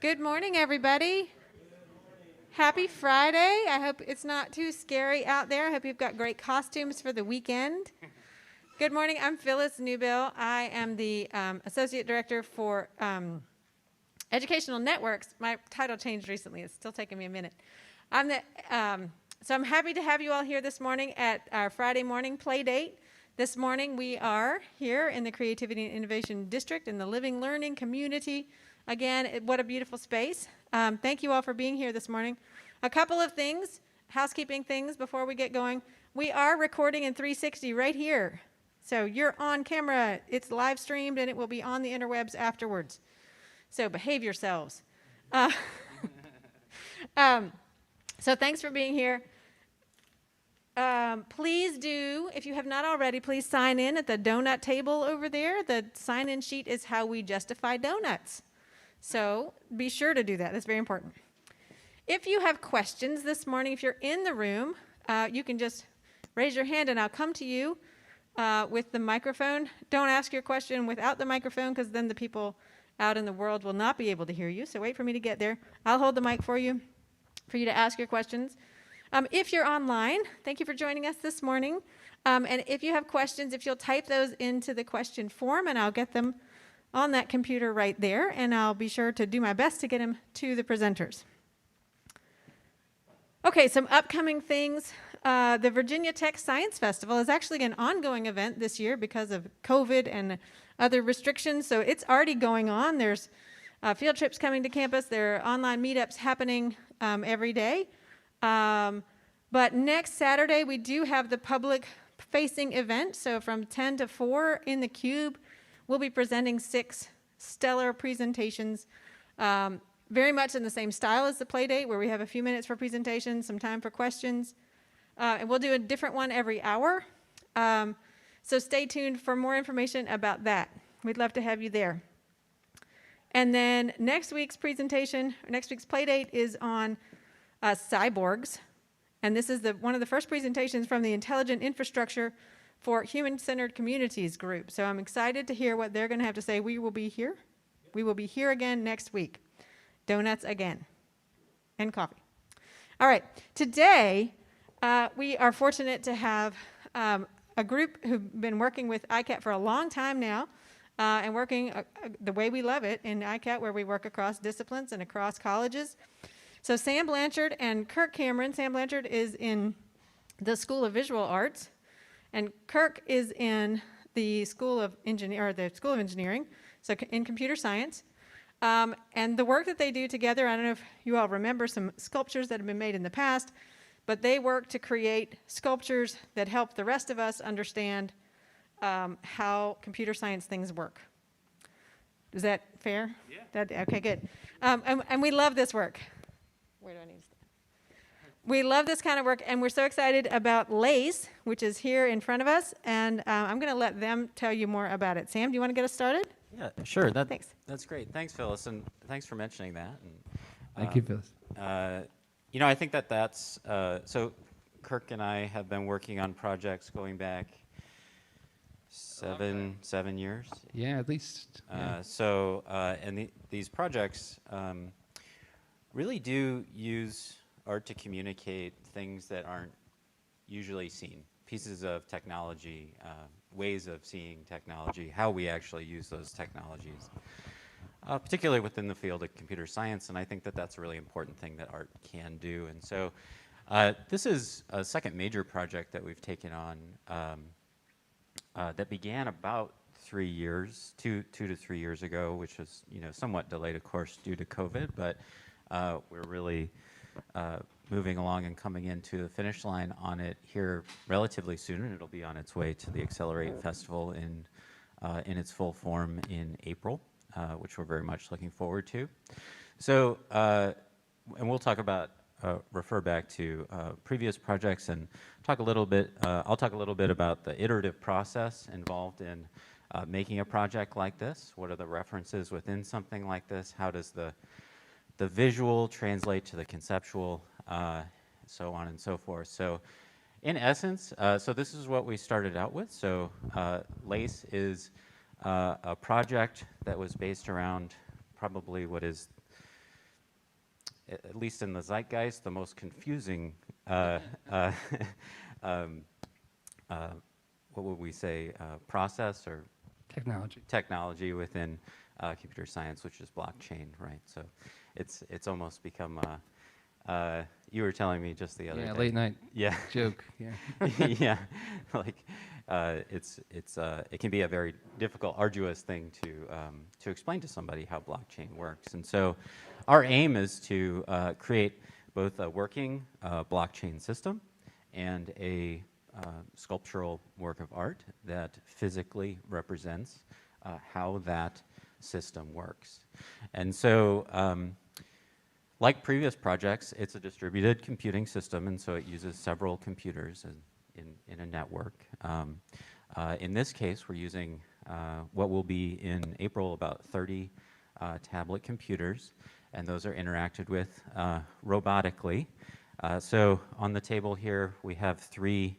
Good morning, everybody. Happy Friday. I hope it's not too scary out there. I hope you've got great costumes for the weekend. Good morning. I'm Phyllis Newbill. I am the Associate Director for Educational Networks. My title changed recently. It's still taking me a minute. So I'm happy to have you all here this morning at our Friday morning Playdate. This morning we are here in the Creativity and Innovation District in the Living Learning Community. Again, what a beautiful space. Thank you all for being here this morning. A couple of things, housekeeping things before we get going. We are recording in 360 right here. So you're on camera, it's live streamed, and it will be on the interwebs afterwards. So behave yourselves. So thanks for being here. Please do, if you have not already, please sign in at the donut table over there. The sign-in sheet is how we justify donuts. So be sure to do that. That's very important. If you have questions this morning, if you're in the room, you can just raise your hand and I'll come to you with the microphone. Don't ask your question without the microphone because then the people out in the world will not be able to hear you. So wait for me to get there. I'll hold the mic for you to ask your questions. If you're online, thank you for joining us this morning. And if you have questions, if you'll type those into the question form and I'll get them on that computer right there, and I'll be sure to do my best to get them to the presenters. Okay, some upcoming things. The Virginia Tech Science Festival is actually an ongoing event this year because of COVID and other restrictions, so it's already going on. There's field trips coming to campus. There are online meetups happening every day. But next Saturday, we do have the public-facing event, so from 10 to 4 in the Cube, we'll be presenting 6 stellar presentations, very much in the same style as the Playdate, where we have a few minutes for presentations, some time for questions. And we'll do a different one every hour. So stay tuned for more information about that. We'd love to have you there. And then next week's presentation, next week's Playdate is on cyborgs. And this is one of the first presentations from the Intelligent Infrastructure for Human-Centered Communities group. So I'm excited to hear what they're going to have to say. We will be here. We will be here again next week. Donuts again. And coffee. All right. Today, we are fortunate to have a group who've been working with ICAT for a long time now and working the way we love it in ICAT, where we work across disciplines and across colleges. So Sam Blanchard and Kirk Cameron. Sam Blanchard is in the School of Visual Arts. And Kirk is in the School of Engineering, so in computer science. And the work that they do together, I don't know if you all remember some sculptures that have been made in the past, but they work to create sculptures that help the rest of us understand how computer science things work. Is that fair? Yeah. Okay, good. And we love this work. Where do I need to stand? We love this kind of work, and we're so excited about LACE, which is here in front of us, and I'm going to let them tell you more about it. Sam, do you want to get us started? Yeah, sure. Thanks. That's great. Thanks, Phyllis, and thanks for mentioning that. And, Thank you, Phyllis. I think that's so Kirk and I have been working on projects going back seven years. Yeah, at least. Yeah. These projects really do use art to communicate things that aren't usually seen, pieces of technology, ways of seeing technology, how we actually use those technologies, particularly within the field of computer science, and I think that's a really important thing that art can do. And so this is a second major project that we've taken on that began about 3 years, two to 3 years ago, which was somewhat delayed, of course, due to COVID, but we're really moving along and coming into the finish line on it here relatively soon, and it'll be on its way to the Accelerate Festival in its full form in April, which we're very much looking forward to. So, and we'll talk about, refer back to previous projects and talk a little bit, I'll talk a little bit about the iterative process involved in making a project like this. What are the references within something like this? How does the visual translate to the conceptual, so on and so forth. So in essence, so this is what we started out with. So LACE is a project that was based around probably what is at least in the zeitgeist, the most confusing, what would we say, process or technology within computer science, which is blockchain, right? So it's almost become, you were telling me just the other day. late night joke, yeah, like it can be a very difficult, arduous thing to explain to somebody how blockchain works. And so our aim is to create both a working blockchain system and a sculptural work of art that physically represents how that system works. And so like previous projects, it's a distributed computing system, and so it uses several computers in a network. In this case, we're using what will be in April about 30 tablet computers, and those are interacted with robotically. So on the table here, we have 3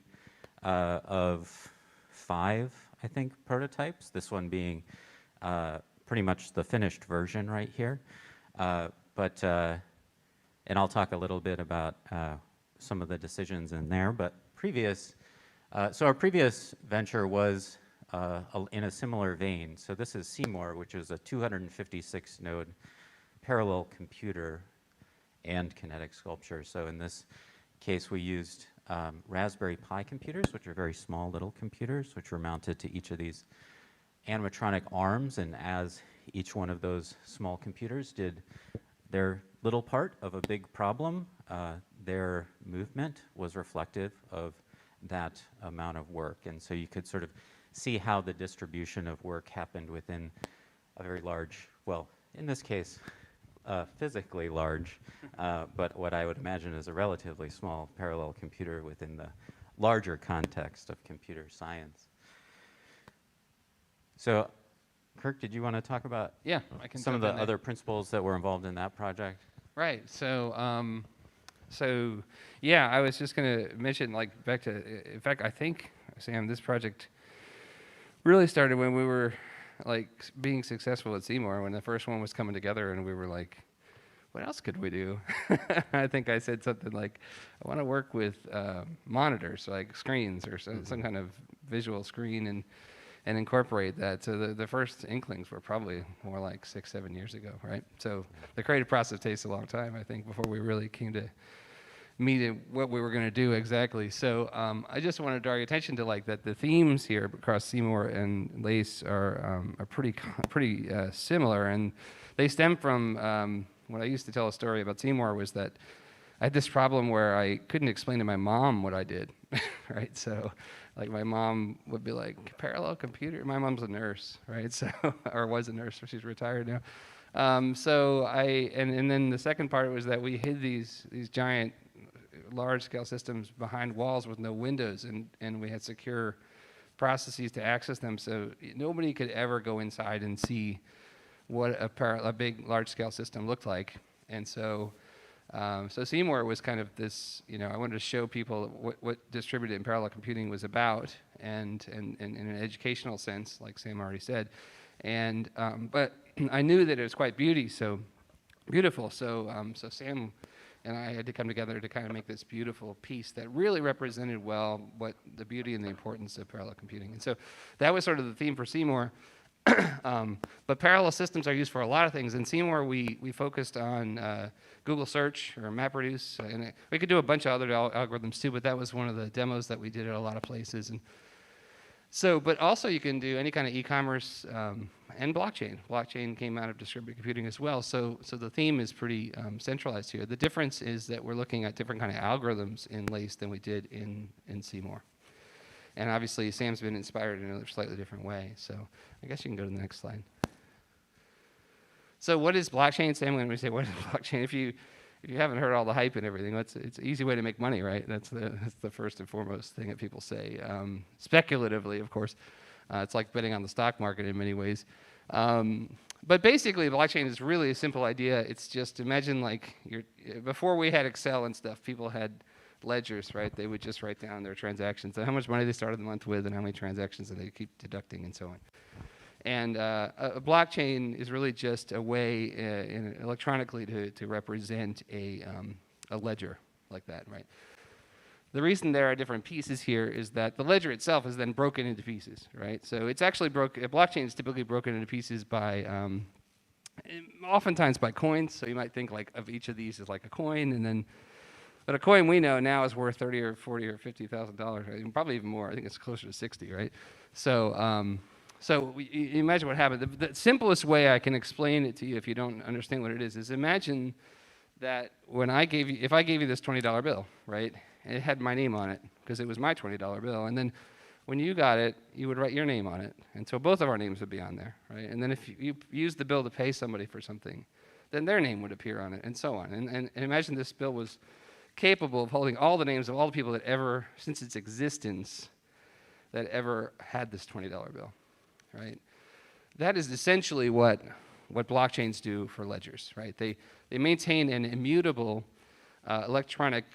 of 5, I think, prototypes, this one being pretty much the finished version right here. And I'll talk a little bit about some of the decisions in there, but so our previous venture was in a similar vein. So this is Seymour, which is a 256 node parallel computer and kinetic sculpture. So in this case, we used Raspberry Pi computers, which are very small little computers, which were mounted to each of these animatronic arms, and as each one of those small computers did their little part of a big problem, their movement was reflective of that amount of work. And so you could sort of see how the distribution of work happened within a very large, well, in this case, physically large, but what I would imagine is a relatively small parallel computer within the larger context of computer science. So, Kirk, did you want to talk about some of the other principles that were involved in that project? Right. So, yeah, I was just going to mention, like, back to, in fact, I think, Sam, this project really started when we were, like, being successful at Seymour, when the first one was coming together, and we were like, what else could we do? I think I said something like, I want to work with monitors, like screens, or some kind of visual screen, and incorporate that. So the first inklings were probably more like 6-7 years ago, right? So the creative process takes a long time, I think, before we really came to meet what we were going to do exactly. So I just wanted to draw your attention to like that the themes here across Seymour and LACE are pretty similar, and they stem from what I used to tell a story about Seymour was that I had this problem where I couldn't explain to my mom what I did, right? So, like, my mom would be like, parallel computer? My mom's a nurse, right? So, or was a nurse, so she's retired now. So and then the second part was that we hid these giant, large-scale systems behind walls with no windows, and we had secure processes to access them, so nobody could ever go inside and see what a big, large-scale system looked like. And so so Seymour was kind of this, I wanted to show people what distributed and parallel computing was about, and in an educational sense, like Sam already said. And but I knew that it was quite beautiful. So Sam and I had to come together to kind of make this beautiful piece that really represented well what the beauty and the importance of parallel computing. And so that was sort of the theme for Seymour. But parallel systems are used for a lot of things. In Seymour, we focused on Google Search or MapReduce, and we could do a bunch of other algorithms too, but that was one of the demos that we did at a lot of places. And so, but also you can do any kind of e-commerce and blockchain. Blockchain came out of distributed computing as well. So the theme is pretty centralized here. The difference is that we're looking at different kind of algorithms in LACE than we did in Seymour. And obviously, Sam's been inspired in a slightly different way. So I guess you can go to the next slide. So what is blockchain? Sam, when we say what is blockchain, if you haven't heard all the hype and everything, it's an easy way to make money, right? That's the first and foremost thing that people say. Speculatively, of course. It's like betting on the stock market in many ways. But basically, blockchain is really a simple idea. It's just, imagine like, before we had Excel and stuff, people had ledgers, right? They would just write down their transactions and how much money they started the month with and how many transactions that they keep deducting and so on. And a blockchain is really just a way electronically to represent a ledger like that, right? The reason there are different pieces here is that the ledger itself is then broken into pieces, right? So it's actually a blockchain is typically broken into pieces by, oftentimes by coins. So you might think like of each of these as like a coin, and then, but a coin we know now is worth 30 or 40 or $50,000, right? Probably even more. I think it's closer to 60, right? So, you imagine what happened. The simplest way I can explain it to you if you don't understand what it is imagine that when if I gave you this $20 bill, right? And it had my name on it because it was my $20 bill. And then when you got it, you would write your name on it. And so both of our names would be on there, right? And then if you used the bill to pay somebody for something, then their name would appear on it, and so on. And imagine this bill was capable of holding all the names of all the people that ever, since its existence, that ever had this $20 bill, right? That is essentially what blockchains do for ledgers, right? They maintain an immutable electronic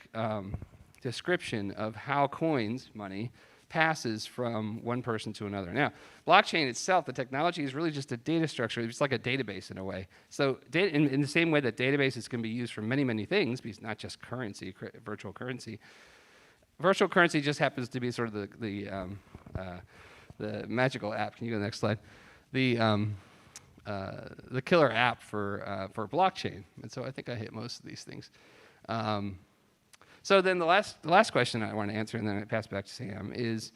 description of how coins, money, passes from one person to another. Now, blockchain itself, the technology is really just a data structure. It's like a database in a way. So in the same way that databases can be used for many, many things, because not just currency, virtual currency. Virtual currency just happens to be sort of the magical app. Can you go to the next slide? The killer app for blockchain. And so I think I hit most of these things. So then the last question I want to answer, and then I pass back to Sam, is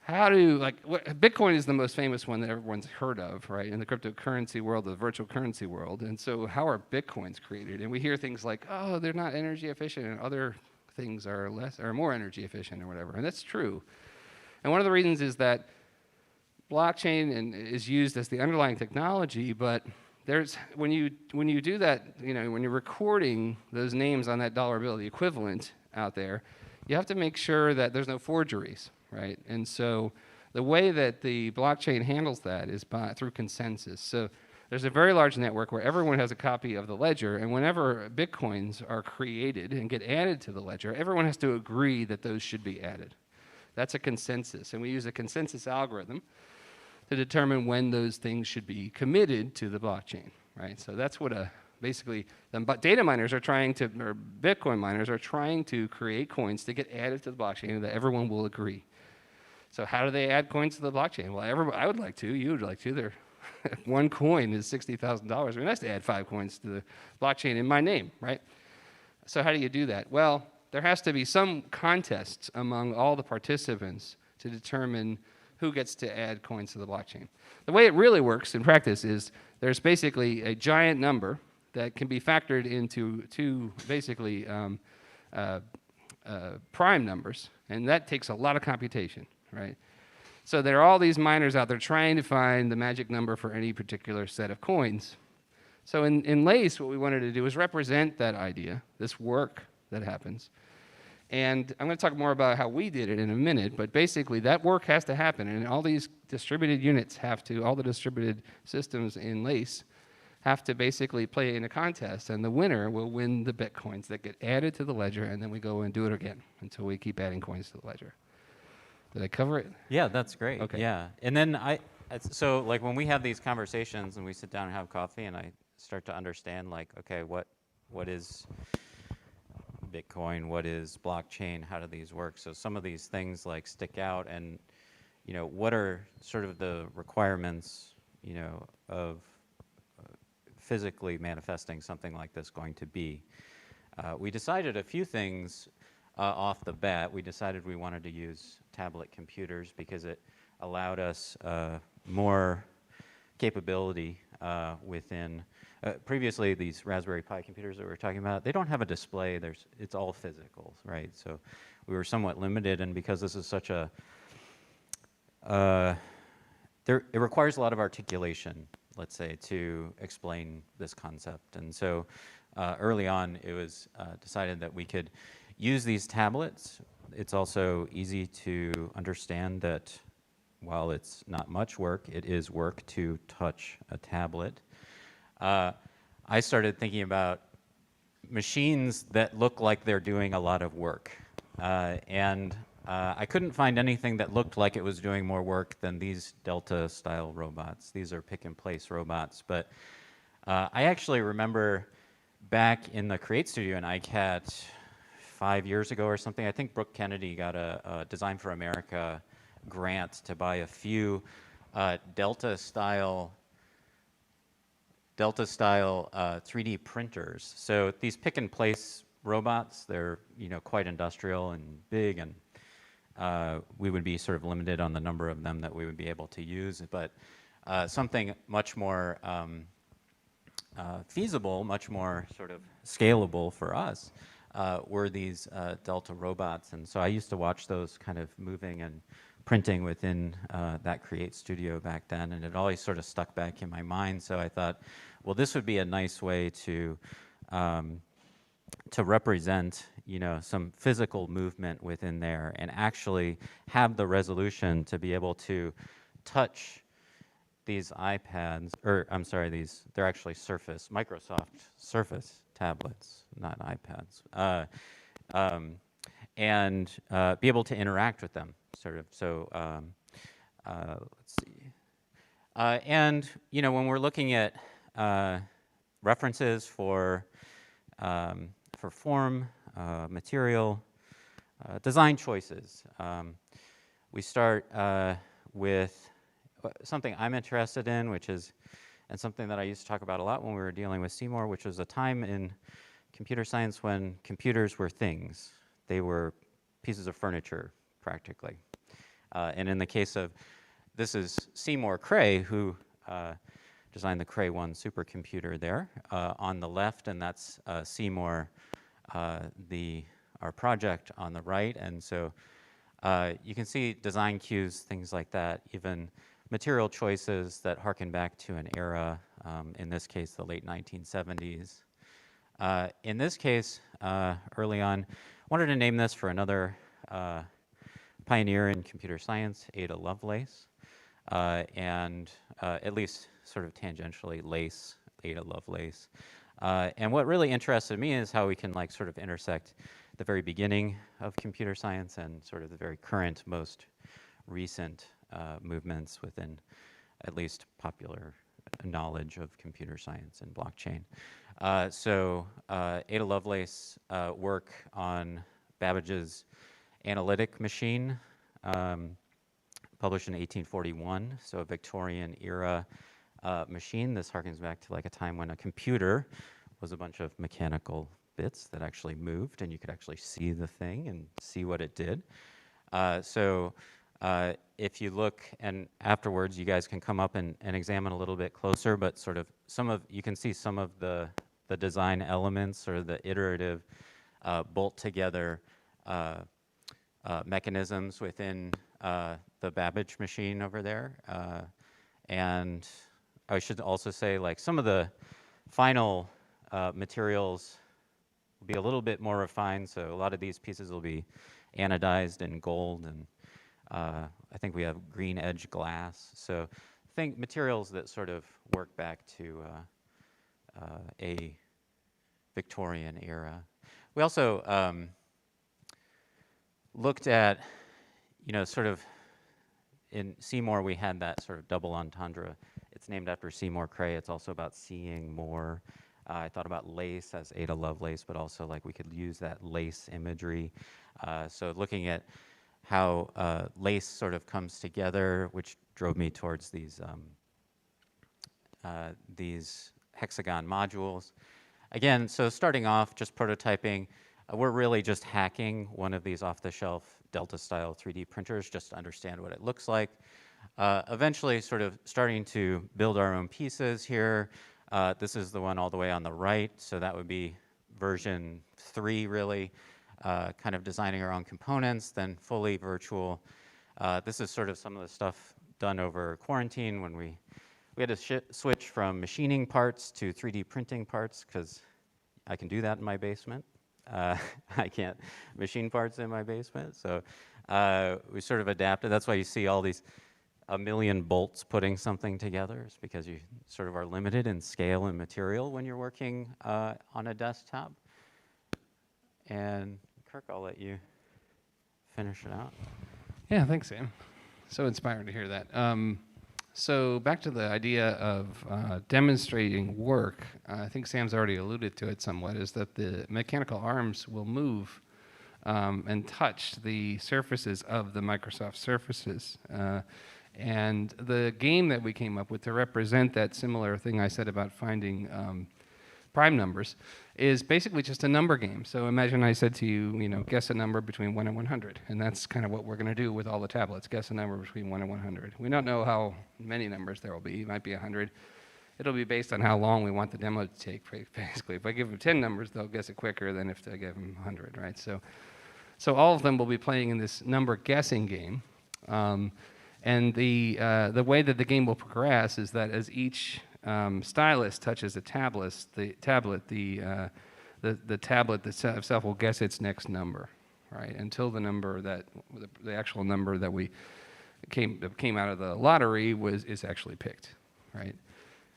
Bitcoin is the most famous one that everyone's heard of, right? In the cryptocurrency world, the virtual currency world. And so how are Bitcoins created? And we hear things like, oh, they're not energy efficient, and other things are more energy efficient or whatever. And that's true. And one of the reasons is that blockchain is used as the underlying technology, but when you do that, when you're recording those names on that dollar bill, the equivalent out there, you have to make sure that there's no forgeries, right? And so the way that the blockchain handles that is through consensus. So there's a very large network where everyone has a copy of the ledger, and whenever Bitcoins are created and get added to the ledger, everyone has to agree that those should be added. That's a consensus, and we use a consensus algorithm to determine when those things should be committed to the blockchain, right? So that's what basically the data miners or Bitcoin miners are trying to create coins to get added to the blockchain that everyone will agree. So how do they add coins to the blockchain? Well, I would like to, you would like to. One coin is $60,000. It'd be nice to add 5 coins to the blockchain in my name, right? So how do you do that? Well, there has to be some contest among all the participants to determine who gets to add coins to the blockchain. The way it really works in practice is there's basically a giant number that can be factored into two basically prime numbers, and that takes a lot of computation, right? So there are all these miners out there trying to find the magic number for any particular set of coins. So in LACE, what we wanted to do is represent that idea, this work that happens. And I'm going to talk more about how we did it in a minute, but basically that work has to happen, and all these distributed units all the distributed systems in LACE have to basically play in a contest, and the winner will win the Bitcoins that get added to the ledger, and then we go and do it again until we keep adding coins to the ledger. Did I cover it? Yeah, that's great. Okay. Yeah, and then so like when we have these conversations and we sit down and have coffee, and I start to understand like, okay, what is Bitcoin, what is blockchain, how do these work? So some of these things like stick out, and what are sort of the requirements of physically manifesting something like this going to be. We decided a few things off the bat. We decided we wanted to use tablet computers because it allowed us more capability within. Previously, these Raspberry Pi computers that we were talking about, they don't have a display. It's all physical, right? So we were somewhat limited, and because this is such a, it requires a lot of articulation, let's say, to explain this concept. And so early on, it was decided that we could use these tablets. It's also easy to understand that while it's not much work, it is work to touch a tablet. I started thinking about machines that look like they're doing a lot of work. And I couldn't find anything that looked like it was doing more work than these Delta-style robots. These are pick-and-place robots. But I actually remember back in the Create Studio in ICAT 5 years ago or something, I think Brooke Kennedy got a Design for America grant to buy a few Delta-style 3D printers. So these pick-and-place robots, they're quite industrial and big, and we would be sort of limited on the number of them that we would be able to use. But something much more feasible, much more sort of scalable for us were these Delta robots. And so I used to watch those kind of moving and printing within that Create Studio back then, and it always sort of stuck back in my mind. So I thought, well, this would be a nice way to represent, some physical movement within there, and actually have the resolution to be able to touch these iPads, or I'm sorry, they're actually Microsoft Surface tablets, not iPads, and be able to interact with them, sort of. So let's see. And, when we're looking at references for form, material, design choices, we start with something I'm interested in, and something that I used to talk about a lot when we were dealing with Seymour, which was a time in computer science when computers were things. They were pieces of furniture, practically. And in the case of, this is Seymour Cray, who designed the Cray 1 supercomputer there on the left, and that's Seymour, our project on the right. And so you can see design cues, things like that, even material choices that harken back to an era, in this case, the late 1970s. In this case, early on, wanted to name this for another pioneer in computer science, Ada Lovelace, and at least sort of tangentially lace, Ada Lovelace. And what really interested me is how we can sort of intersect the very beginning of computer science and sort of the very current, most recent movements within at least popular knowledge of computer science and blockchain. So Ada Lovelace work on Babbage's analytic machine, published in 1841, so a Victorian era machine. This harkens back to a time when a computer was a bunch of mechanical bits that actually moved, and you could actually see the thing and see what it did. So if you look, and afterwards you guys can come up and examine a little bit closer, but sort of you can see some of the design elements or the iterative bolt together mechanisms within the Babbage machine over there. And I should also say some of the final materials will be a little bit more refined, so a lot of these pieces will be anodized in gold, and I think we have green edge glass. So think materials that sort of work back to a Victorian era. We also looked at, sort of in Seymour we had that sort of double entendre. It's named after Seymour Cray. It's also about seeing more. I thought about lace as Ada Lovelace, but also we could use that lace imagery. So looking at how lace sort of comes together, which drove me towards these hexagon modules. Again, so starting off, just prototyping, we're really just hacking one of these off-the-shelf Delta-style 3D printers just to understand what it looks like. Eventually sort of starting to build our own pieces here. This is the one all the way on the right, so that would be version 3 really, kind of designing our own components, then fully virtual. This is sort of some of the stuff done over quarantine when we had to switch from machining parts to 3D printing parts, because I can do that in my basement. I can't machine parts in my basement, so we sort of adapted. That's why you see all these a million bolts putting something together, is because you sort of are limited in scale and material when you're working on a desktop. And Kirk, I'll let you finish it out. Yeah, thanks, Sam. So inspiring to hear that. So back to the idea of demonstrating work, I think Sam's already alluded to it somewhat, is that the mechanical arms will move and touch the surfaces of the Microsoft surfaces. And the game that we came up with to represent that similar thing I said about finding prime numbers is basically just a number game. So imagine I said to you, guess a number between 1 and 100. And that's kind of what we're going to do with all the tablets, guess a number between 1 and 100. We don't know how many numbers there will be. It might be 100. It'll be based on how long we want the demo to take, basically. If I give them 10 numbers, they'll guess it quicker than if I give them 100, right? So all of them will be playing in this number guessing game. And the way that the game will progress is that as each stylus touches the tablet itself will guess its next number, right? Until the number the actual number that came out of the lottery is actually picked, right?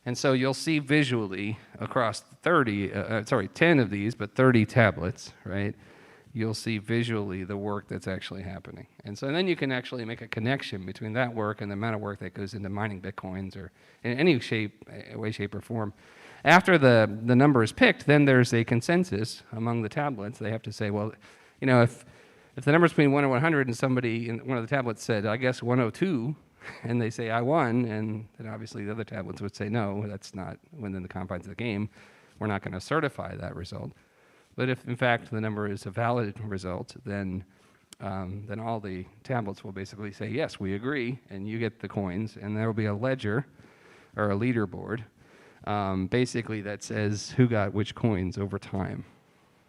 And so you'll see visually across 10 of these, but 30 tablets, right? You'll see visually the work that's actually happening. And so then you can actually make a connection between that work and the amount of work that goes into mining Bitcoins or in any way, shape, or form. After the number is picked, then there's a consensus among the tablets. They have to say, well, if the number's between 1 and 100 and somebody in one of the tablets said, I guess 102, and they say, I won, and then obviously the other tablets would say, no, that's not within the confines of the game. We're not going to certify that result. But if, in fact, the number is a valid result, then all the tablets will basically say, yes, we agree, and you get the coins. And there will be a ledger or a leaderboard, basically that says who got which coins over time,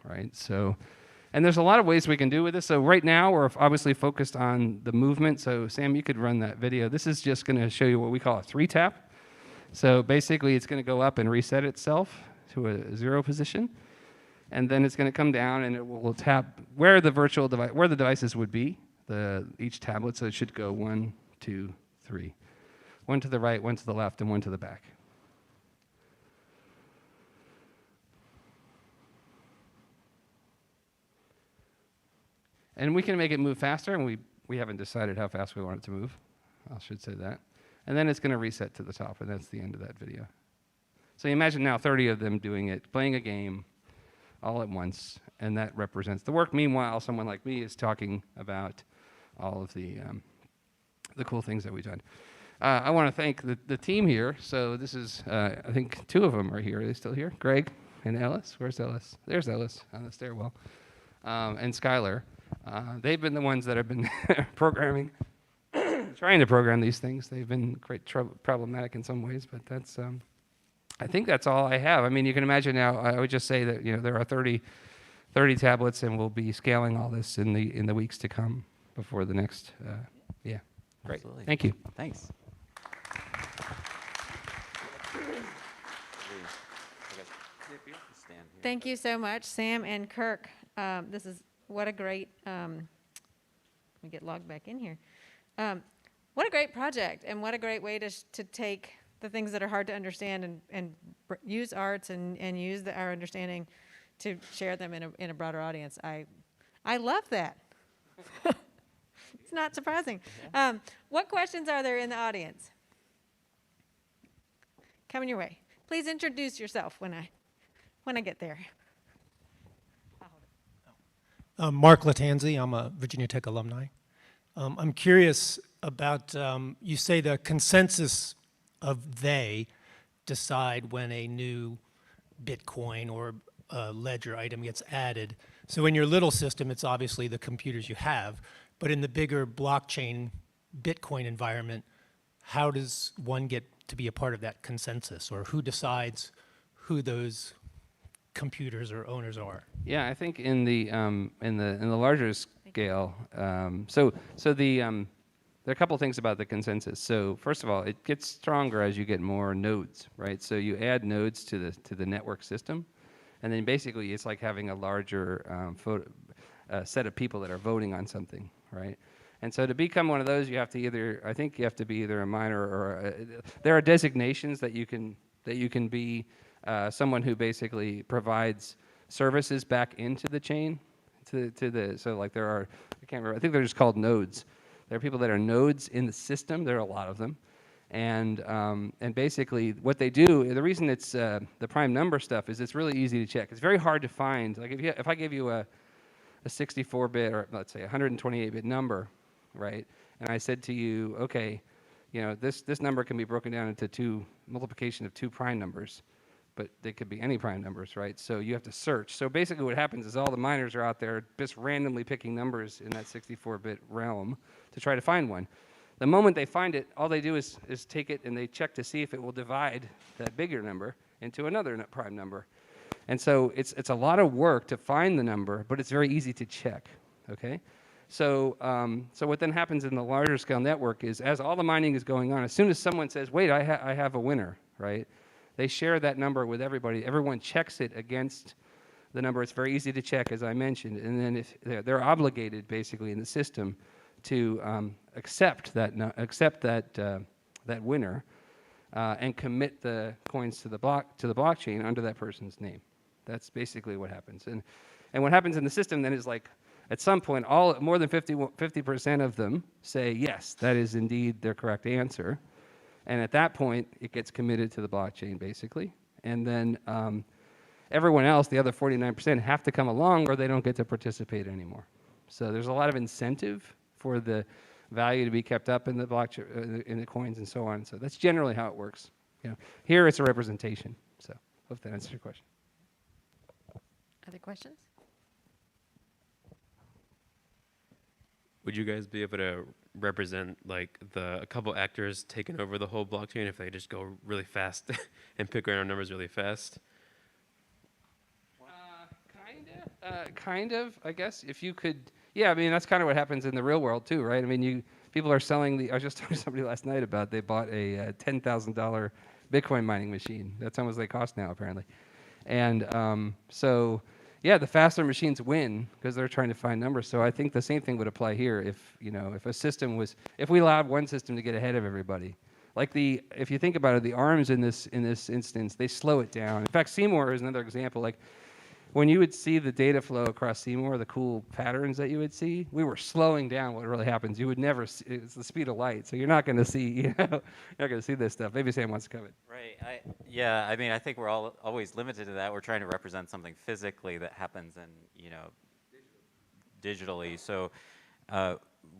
right? So, and there's a lot of ways we can do with this. So right now, we're obviously focused on the movement. So Sam, you could run that video. This is just going to show you what we call a 3-tap. So basically, it's going to go up and reset itself to a 0 position. And then it's going to come down and it will tap where the devices would be, each tablet. So it should go 1, 2, 3. 1 to the right, 1 to the left, and 1 to the back. And we can make it move faster, and we haven't decided how fast we want it to move. I should say that. And then it's going to reset to the top, and that's the end of that video. So you imagine now 30 of them doing it, playing a game, all at once, and that represents the work. Meanwhile, someone like me is talking about all of the cool things that we've done. I want to thank the team here. So this is, I think 2 of them are here. Are they still here? Greg and Ellis. Where's Ellis? There's Ellis on the stairwell. And Skylar. They've been the ones that have been programming, trying to program these things. They've been quite problematic in some ways, but that's... I think that's all I have. I mean, you can imagine now, I would just say that, there are 30 tablets, and we'll be scaling all this in the weeks to come before the next, yeah. Great. Absolutely. Thank you. Thanks. Thank you so much, Sam and Kirk. What a great, let me get logged back in here. What a great project, and what a great way to take the things that are hard to understand and use arts and use our understanding to share them in a broader audience. I love that. It's not surprising. What questions are there in the audience? Coming your way. Please introduce yourself when I get there. Mark Latanzi. I'm a Virginia Tech alumni. I'm curious about, you say the consensus of they decide when a new Bitcoin or a ledger item gets added. So in your little system, it's obviously the computers you have, but in the bigger blockchain Bitcoin environment, how does one get to be a part of that consensus, or who decides who those computers or owners are? Yeah, I think in the larger scale, there are a couple things about the consensus. So first of all, it gets stronger as you get more nodes, right? So you add nodes to the network system, and then basically it's like having a larger set of people that are voting on something, right? And so to become one of those, you have to be either a miner or there are designations that you can be someone who basically provides services back into the chain. So like there are I can't remember. I think they're just called nodes. There are people that are nodes in the system. There are a lot of them. And basically what they do, the reason it's the prime number stuff is it's really easy to check. It's very hard to find. Like if I give you a 64-bit or let's say 128-bit number, right? And I said to you, okay, you know, this number can be broken down into multiplication of two prime numbers, but they could be any prime numbers, right? So you have to search. So basically what happens is all the miners are out there just randomly picking numbers in that 64-bit realm to try to find one. The moment they find it, all they do is take it and they check to see if it will divide that bigger number into another prime number. And so it's a lot of work to find the number, but it's very easy to check, okay? So what then happens in the larger scale network is as all the mining is going on, as soon as someone says, wait, I have a winner, right? They share that number with everybody. Everyone checks it against the number. It's very easy to check, as I mentioned. And then if they're obligated, basically, in the system to accept that winner and commit the coins to the blockchain under that person's name. That's basically what happens. And what happens in the system then is like, at some point, more than 50% of them say, yes, that is indeed their correct answer. And at that point, it gets committed to the blockchain, basically. And then everyone else, the other 49%, have to come along or they don't get to participate anymore. So there's a lot of incentive for the value to be kept up in the blockchain, in the coins and so on. So that's generally how it works. You know, here it's a representation. So hope that answers your question. Other questions? Would you guys be able to represent like a couple actors taking over the whole blockchain if they just go really fast and pick random numbers really fast? Kind of, I guess. If you could, yeah, I mean, that's kind of what happens in the real world too, right? I mean, people are selling I was just talking to somebody last night about they bought a $10,000 Bitcoin mining machine. That's how much they cost now, apparently. And so, yeah, the faster machines win because they're trying to find numbers. So I think the same thing would apply here if if we allowed one system to get ahead of everybody. Like if you think about it, the arms in this instance, they slow it down. In fact, Seymour is another example. Like when you would see the data flow across Seymour, the cool patterns that you would see, we were slowing down what really happens. You would never see, it's the speed of light. So you're not going to see, you're not going to see this stuff. Maybe Sam wants to comment. Right. Yeah, I mean, I think we're always limited to that. We're trying to represent something physically that happens in, digitally. So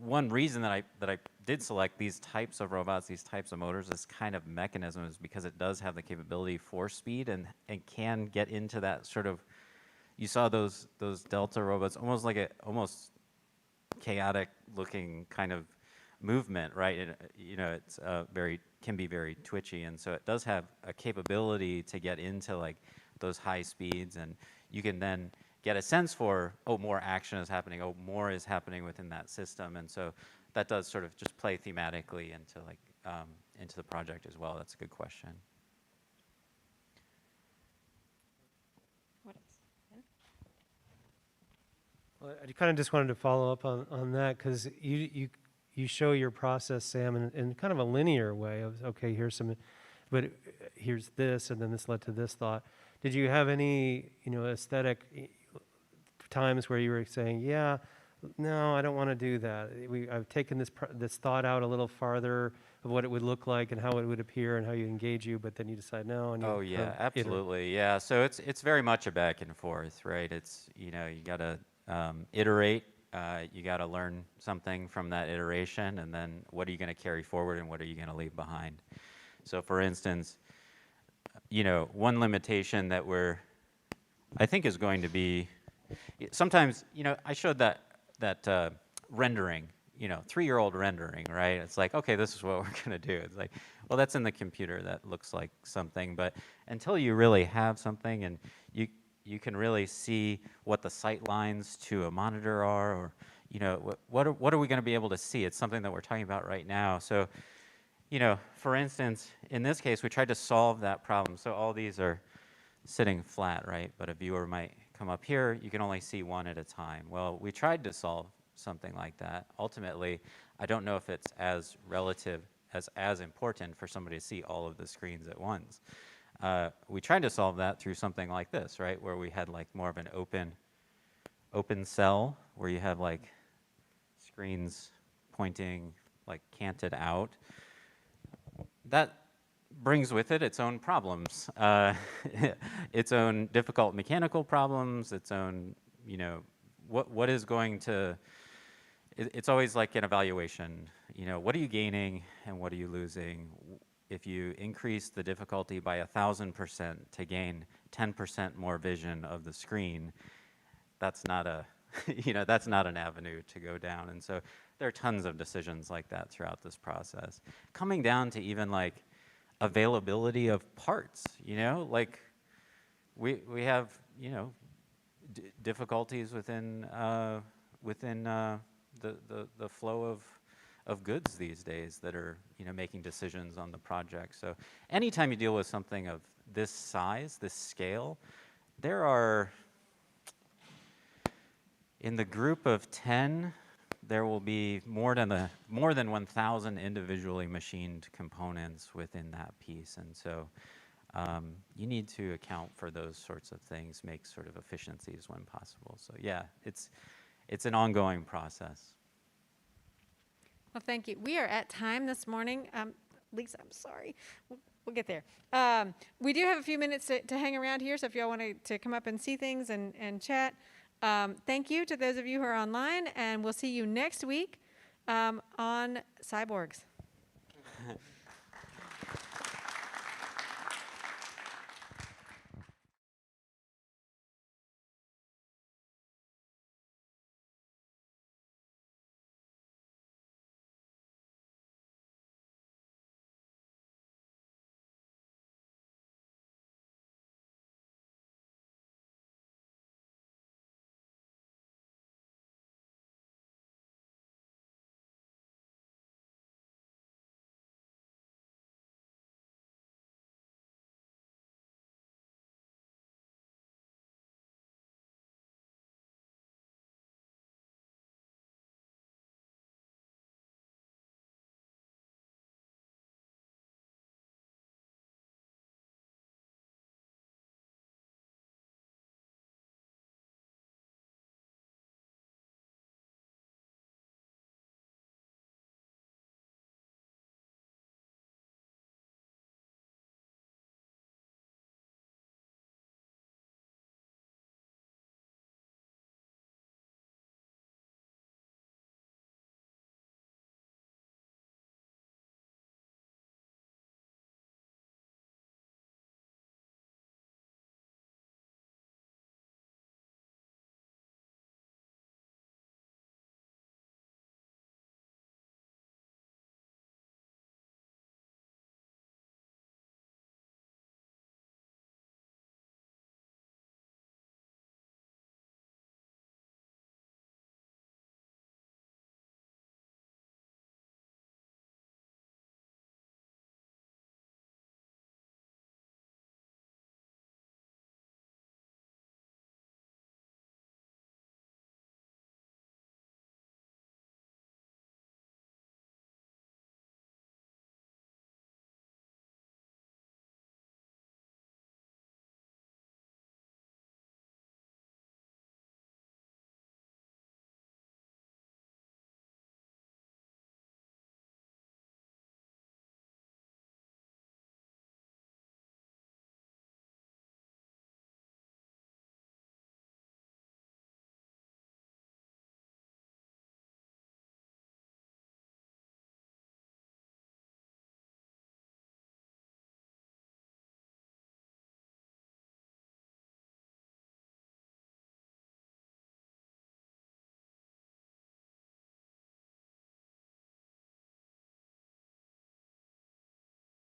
one reason that I did select these types of robots, these types of motors, this kind of mechanism is because it does have the capability for speed and can get into that sort of, you saw those Delta robots, almost like almost chaotic looking kind of movement, right? It's can be very twitchy, and so it does have a capability to get into like those high speeds, and you can then get a sense for, oh, more action is happening, oh, more is happening within that system, and so that does sort of just play thematically into like into the project as well. That's a good question. What else? Ben? Well, I kind of just wanted to follow up on that because you show your process, Sam, in kind of a linear way of, okay, here's here's this, and then this led to this thought. Did you have any, aesthetic times where you were saying, yeah, no, I don't want to do that. I've taken this thought out a little farther of what it would look like and how it would appear and how you engage you, but then you decide no. And Oh yeah, absolutely. Yeah, so it's very much a back and forth, right? It's, you got to iterate. You got to learn something from that iteration, and then what are you going to carry forward and what are you going to leave behind? So for instance, one limitation that I think is going to be, sometimes, I showed that rendering, 3-year-old rendering, right? It's like, okay, this is what we're going to do. It's like, well, that's in the computer. That looks like something. But until you really have something and you can really see what the sight lines to a monitor are, or, what are we going to be able to see? It's something that we're talking about right now. So, for instance, in this case, we tried to solve that problem. So all these are sitting flat, right? But a viewer might come up here. You can only see one at a time. Well, we tried to solve something like that. Ultimately, I don't know if it's as relative, as important for somebody to see all of the screens at once. We tried to solve that through something like this, right? Where we had like more of an open cell, where you have like screens pointing like canted out. That brings with it its own problems, its own difficult mechanical problems, its own, you know, what is going to, it's always like an evaluation, you know, what are you gaining and what are you losing? If you increase the difficulty by 1,000% to gain 10% more vision of the screen, that's not a, you know, that's not an avenue to go down. And so there are tons of decisions like that throughout this process. Coming down to even like availability of parts, you know, like we have, you know, difficulties within the flow of goods these days that are, you know, making decisions on the project. So anytime you deal with something of this size, this scale, there are, in the group of 10, there will be more than 1,000 individually machined components within that piece. And so you need to account for those sorts of things, make sort of efficiencies when possible. So yeah, it's an ongoing process. Well, thank you. We are at time this morning. Lisa, I'm sorry. We'll get there. We do have a few minutes to hang around here, so if y'all want to come up and see things and chat. Thank you to those of you who are online, and we'll see you next week on Cyborgs.